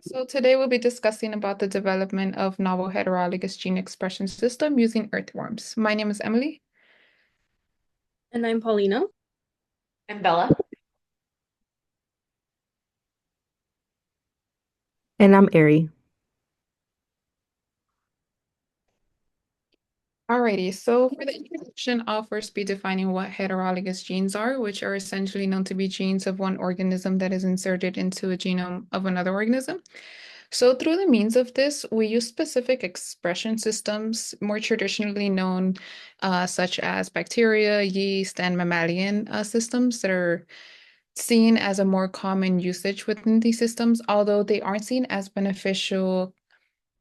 So today we'll be discussing about the development of novel heterologous gene expression system using earthworms. My name is Emily. And I'm Paulina. I'm Bella. And I'm Ari. Alrighty, so for the introduction, I'll first be defining what heterologous genes are, which are essentially known to be genes of one organism that is inserted into a genome of another organism. So through the means of this, we use specific expression systems, more traditionally known such as bacteria, yeast, and mammalian systems that are seen as a more common usage within these systems, although they aren't seen as beneficial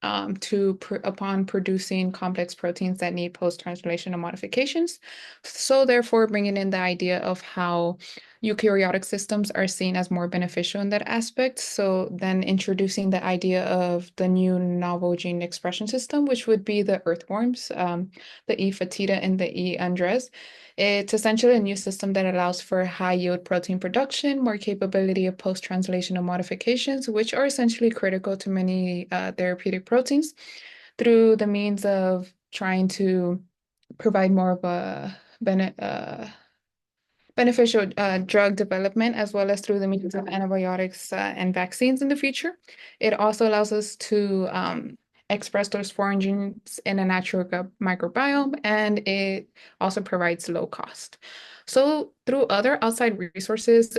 upon producing complex proteins that need post-translational modifications. So therefore, bringing in the idea of how eukaryotic systems are seen as more beneficial in that aspect. So then introducing the idea of the new novel gene expression system, which would be the earthworms, the E. fetida and the E. andres. It's essentially a new system that allows for high yield protein production, more capability of post-translational modifications, which are essentially critical to many therapeutic proteins through the means of trying to provide more of a beneficial drug development as well as through the means of antibiotics and vaccines in the future. It also allows us to express those foreign genes in a natural microbiome, and it also provides low cost. So through other outside resources,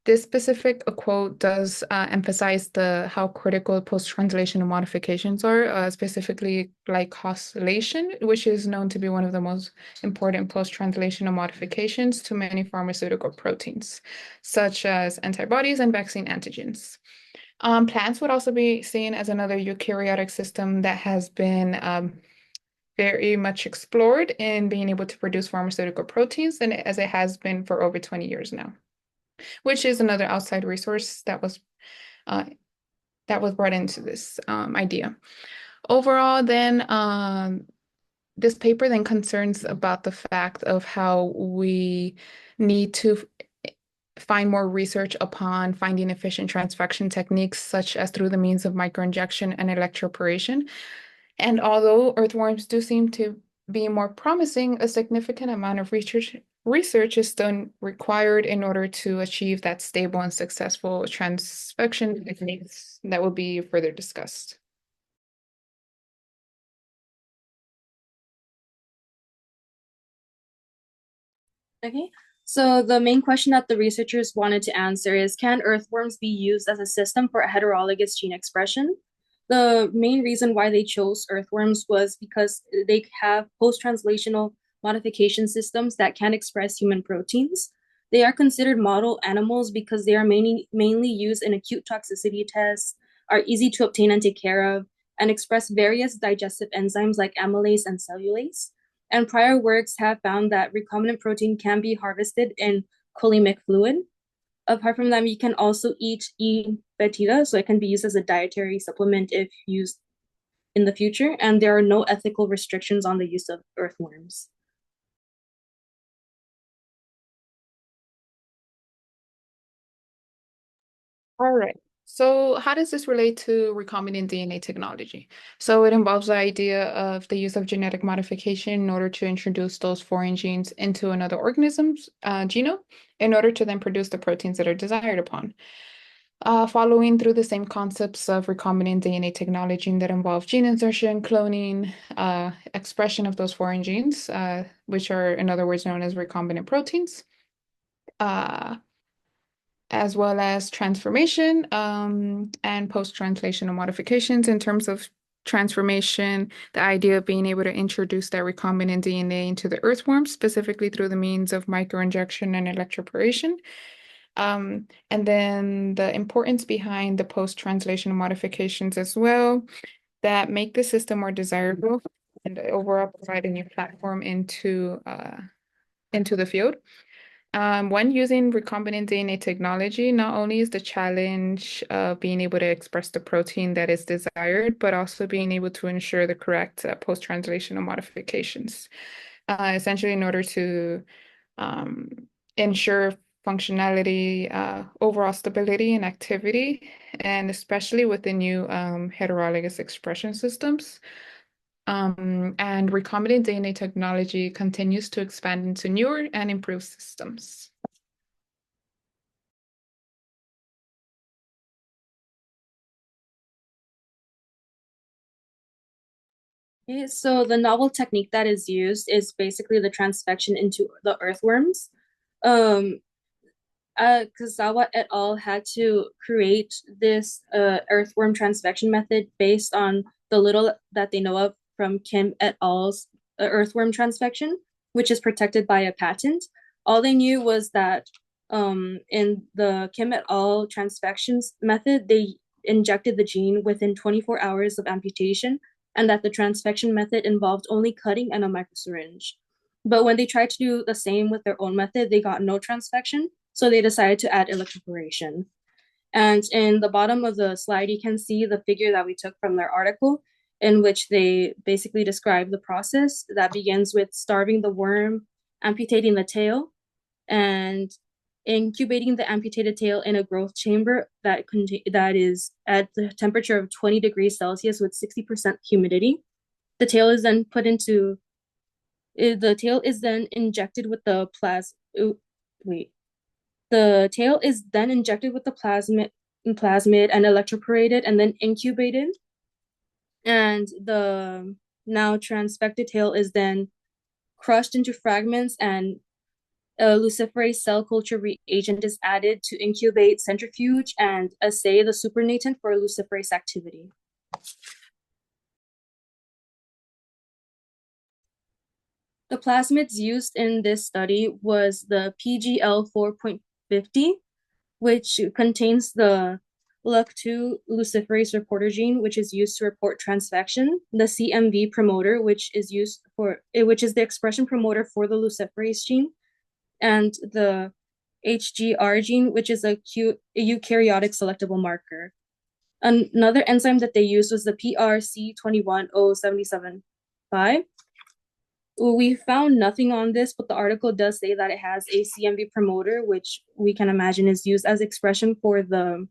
this specific quote does emphasize the how critical post-translational modifications are, specifically glycosylation, which is known to be one of the most important post-translational modifications to many pharmaceutical proteins, such as antibodies and vaccine antigens. Plants would also be seen as another eukaryotic system that has been very much explored in being able to produce pharmaceutical proteins, and as it has been for over 20 years now, which is another outside resource uh, that was brought into this idea. Overall, then this paper then concerns about the fact of how we need to find more research upon finding efficient transfection techniques, such as through the means of microinjection and electroporation. And although earthworms do seem to be more promising, a significant amount of research is still required in order to achieve that stable and successful transfection techniques that will be further discussed. Okay. So the main question that the researchers wanted to answer is, can earthworms be used as a system for heterologous gene expression? The main reason why they chose earthworms was because they have post-translational modification systems that can express human proteins. They are considered model animals because they are mainly used in acute toxicity tests, are easy to obtain and take care of, and express various digestive enzymes like amylase and cellulase. And prior works have found that recombinant protein can be harvested in cholemic fluid. Apart from that, you can also eat E. fetida, so it can be used as a dietary supplement if used in the future. And there are no ethical restrictions on the use of earthworms. All right. So how does this relate to recombinant DNA technology? So it involves the idea of the use of genetic modification in order to introduce those foreign genes into another organism's genome in order to then produce the proteins that are desired upon. Following through the same concepts of recombinant DNA technology that involve gene insertion, cloning, expression of those foreign genes, which are in other words known as recombinant proteins. Uh, as well as transformation and post-translational modifications. In terms of transformation, the idea of being able to introduce that recombinant DNA into the earthworm, specifically through the means of microinjection and electroporation. And then the importance behind the post-translational modifications as well that make the system more desirable and overall provide a new platform into the field. When using recombinant DNA technology, not only is the challenge of being able to express the protein that is desired, but also being able to ensure the correct post-translational modifications. Essentially, in order to um, ensure functionality, overall stability and activity, and especially with the new heterologous expression systems. And recombinant DNA technology continues to expand into newer and improved systems. Okay, so the novel technique that is used is basically the transfection into the earthworms. Um, Kazawa et al. Had to create this earthworm transfection method based on the little that they know of from Kim et al.'s earthworm transfection, which is protected by a patent. All they knew was that in the Kim et al. Transfections method, they injected the gene within 24 hours of amputation, and that the transfection method involved only cutting and a microsyringe. But when they tried to do the same with their own method, they got no transfection, so they decided to add electroporation. And in the bottom of the slide, you can see the figure that we took from their article, in which they basically describe the process that begins with starving the worm, amputating the tail, and incubating the amputated tail in a growth chamber that is at the temperature of 20 degrees Celsius with 60% humidity. The tail is then put into the tail is then injected with the wait. The tail is then injected with the plasmid and electroporated and then incubated. And the now transfected tail is then crushed into fragments, and a luciferase cell culture reagent is added to incubate, centrifuge, and assay the supernatant for luciferase activity. The plasmids used in this study was the PGL4.50, which contains the LUC2 luciferase reporter gene, which is used to report transfection, the CMV promoter, which is the expression promoter for the luciferase gene, and the HGR gene, which is a eukaryotic selectable marker. Another enzyme that they used was the PRC21077.5. We found nothing on this, but the article does say that it has a CMV promoter, which we can imagine is used as expression for the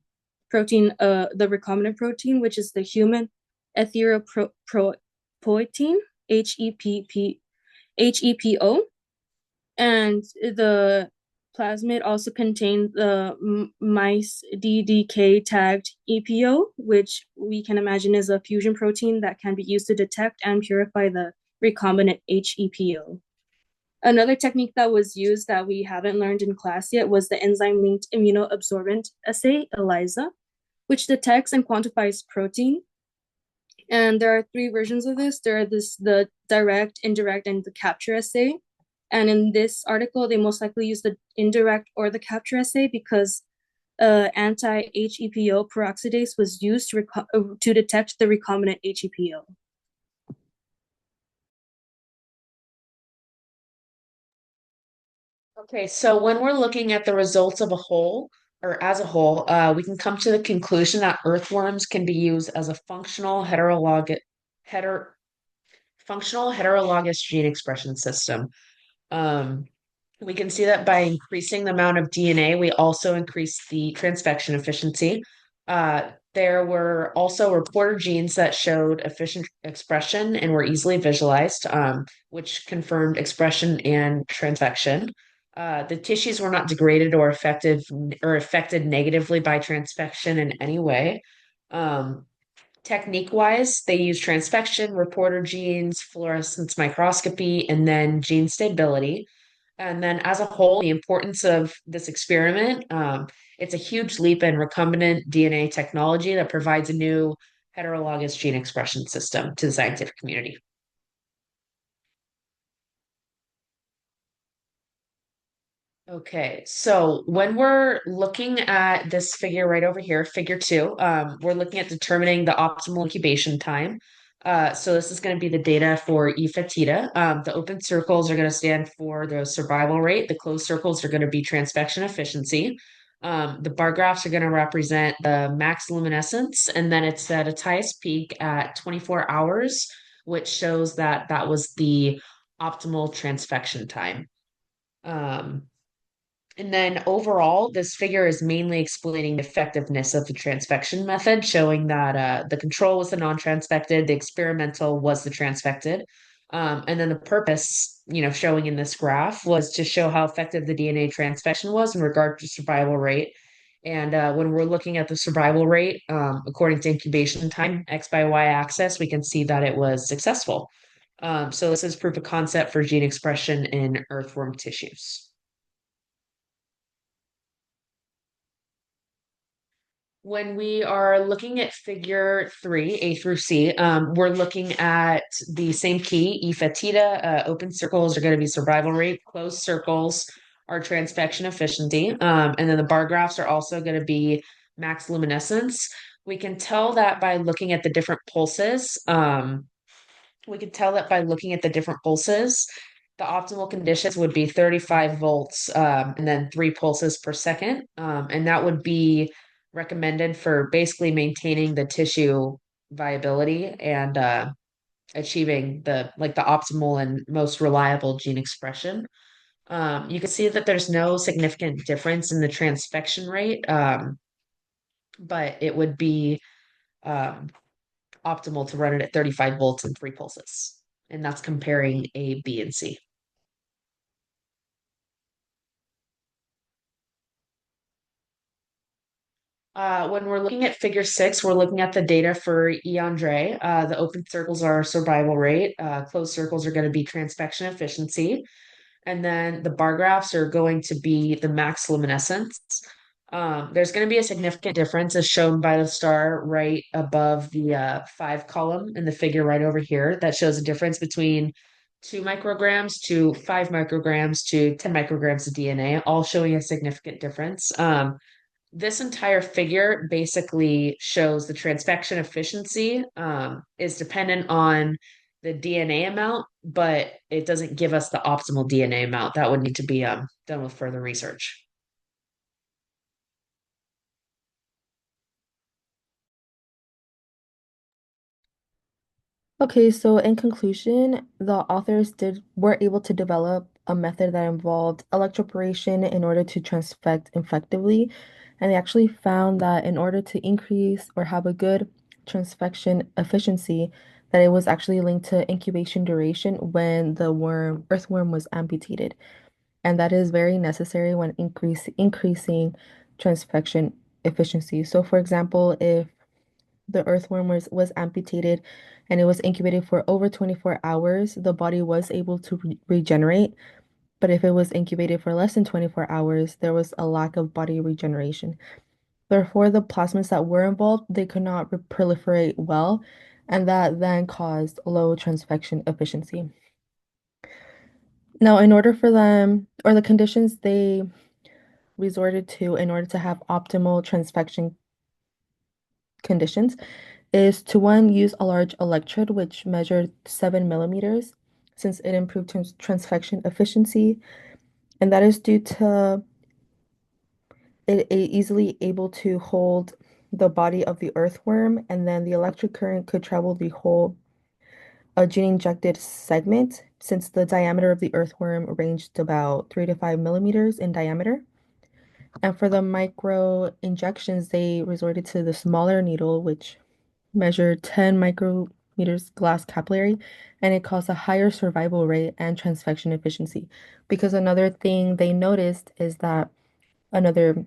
protein, the recombinant protein, which is the human erythropoietin, HEPO. And the plasmid also contained the mice DDK tagged EPO, which we can imagine is a fusion protein that can be used to detect and purify the recombinant HEPO. Another technique that was used that we haven't learned in class yet was the enzyme-linked immunoabsorbent assay, ELISA, which detects and quantifies protein. And there are three versions of this. There are the direct, indirect, and the capture assay. And in this article, they most likely use the indirect or the capture assay because anti-HEPO peroxidase was used to detect the recombinant HEPO. Okay, so when we're looking at the results of a whole or as a whole, we can come to the conclusion that earthworms can be used as a functional heterologous gene expression system. Um, we can see that by increasing the amount of DNA, we also increase the transfection efficiency. There were also reporter genes that showed efficient expression and were easily visualized, which confirmed expression and transfection. The tissues were not degraded or affected negatively by transfection in any way. Um, Technique-wise, they use transfection, reporter genes, fluorescence microscopy, and then gene stability. And then, as a whole, the importance of this experiment, it's a huge leap in recombinant DNA technology that provides a new heterologous gene expression system to the scientific community. Okay, so when we're looking at this figure right over here, figure two, we're looking at determining the optimal incubation time. So this is going to be the data for E fetida. The open circles are going to stand for the survival rate. The closed circles are going to be transfection efficiency. The bar graphs are going to represent the max luminescence, and then it's at its highest peak at 24 hours, which shows that that was the optimal transfection time. Um, And then overall, this figure is mainly explaining the effectiveness of the transfection method, showing that the control was the non-transfected, the experimental was the transfected. And then the purpose, showing in this graph was to show how effective the DNA transfection was in regard to survival rate. And when we're looking at the survival rate, according to incubation time, X by Y axis, we can see that it was successful. So this is proof of concept for gene expression in earthworm tissues. When we are looking at figure 3, A through C, we're looking at the same key, E fetida. Open circles are going to be survival rate, closed circles are transfection efficiency. And then the bar graphs are also going to be max luminescence. We can tell that by looking at the different pulses. We could tell that by looking at the different pulses. The optimal conditions would be 35 volts and then 3 pulses per second. And that would be recommended for basically maintaining the tissue viability and achieving the optimal and most reliable gene expression. You can see that there's no significant difference in the transfection rate, but it would be um, optimal to run it at 35 volts and 3 pulses. And that's comparing A, B, and C. When we're looking at figure 6, we're looking at the data for E. Andre. The open circles are survival rate. Closed circles are going to be transfection efficiency. And then the bar graphs are going to be the max luminescence. There's going to be a significant difference as shown by the star right above the 5 column in the figure right over here that shows a difference between 2 micrograms to 5 micrograms to 10 micrograms of DNA, all showing a significant difference. This entire figure basically shows the transfection efficiency is dependent on the DNA amount, but it doesn't give us the optimal DNA amount. That would need to be done with further research. Okay, so in conclusion, the authors were able to develop a method that involved electroporation in order to transfect effectively, and they actually found that in order to increase or have a good transfection efficiency, that it was actually linked to incubation duration when the earthworm was amputated, and that is very necessary when increasing transfection efficiency. So, for example, if the earthworm was amputated and it was incubated for over 24 hours, the body was able to regenerate. But if it was incubated for less than 24 hours, there was a lack of body regeneration. Therefore, the plasmids that were involved, they could not proliferate well, and that then caused low transfection efficiency. Now, in order for them, or the conditions they resorted to in order to have optimal transfection conditions, is to one, use a large electrode which measured 7 millimeters, since it improved transfection efficiency, and that is due to it easily able to hold the body of the earthworm, and then the electric current could travel the whole gene injected segment, since the diameter of the earthworm ranged about 3 to 5 millimeters in diameter. And for the micro injections, they resorted to the smaller needle, which measured 10 micrometers glass capillary, and it caused a higher survival rate and transfection efficiency. Because another thing they noticed is that another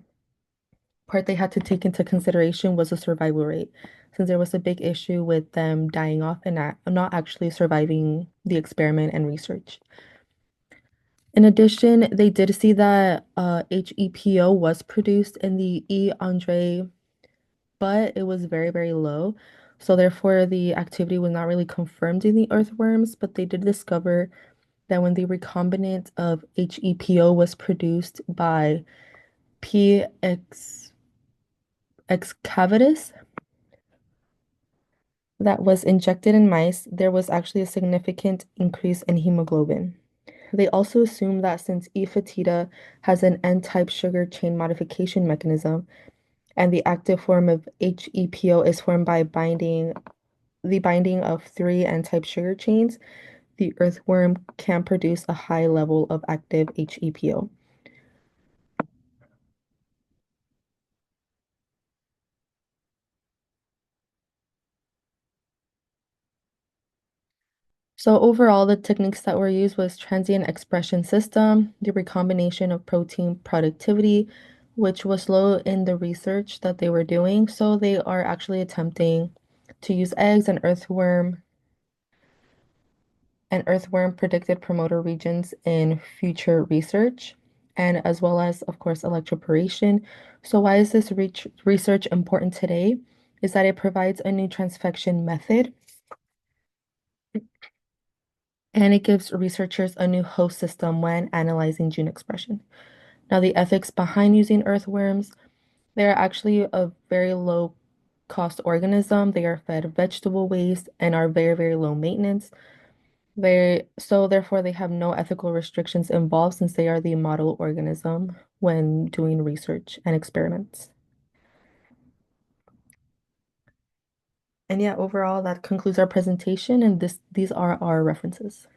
part they had to take into consideration was the survival rate, since there was a big issue with them dying off and not actually surviving the experiment and research. In addition, they did see that HEPO was produced in the E. Andre, but it was very, very low. So therefore, the activity was not really confirmed in the earthworms, but they did discover that when the recombinant of HEPO was produced by P. excavatus that was injected in mice, there was actually a significant increase in hemoglobin. They also assumed that since E. fetida has an N-type sugar chain modification mechanism, and the active form of HEPO is formed by the binding of three N-type sugar chains, the earthworm can produce a high level of active HEPO. So overall, the techniques that were used was transient expression system, the recombination of protein productivity, which was low in the research that they were doing. So they are actually attempting to use eggs and earthworm predicted promoter regions in future research, and as well as, of course, electroporation. So why is this research important today? Is that it provides a new transfection method and it gives researchers a new host system when analyzing gene expression. Now, the ethics behind using earthworms, they're actually a very low cost organism. They are fed vegetable waste and are very, very low maintenance. So therefore they have no ethical restrictions involved since they are the model organism when doing research and experiments. And yeah, overall that concludes our presentation and these are our references.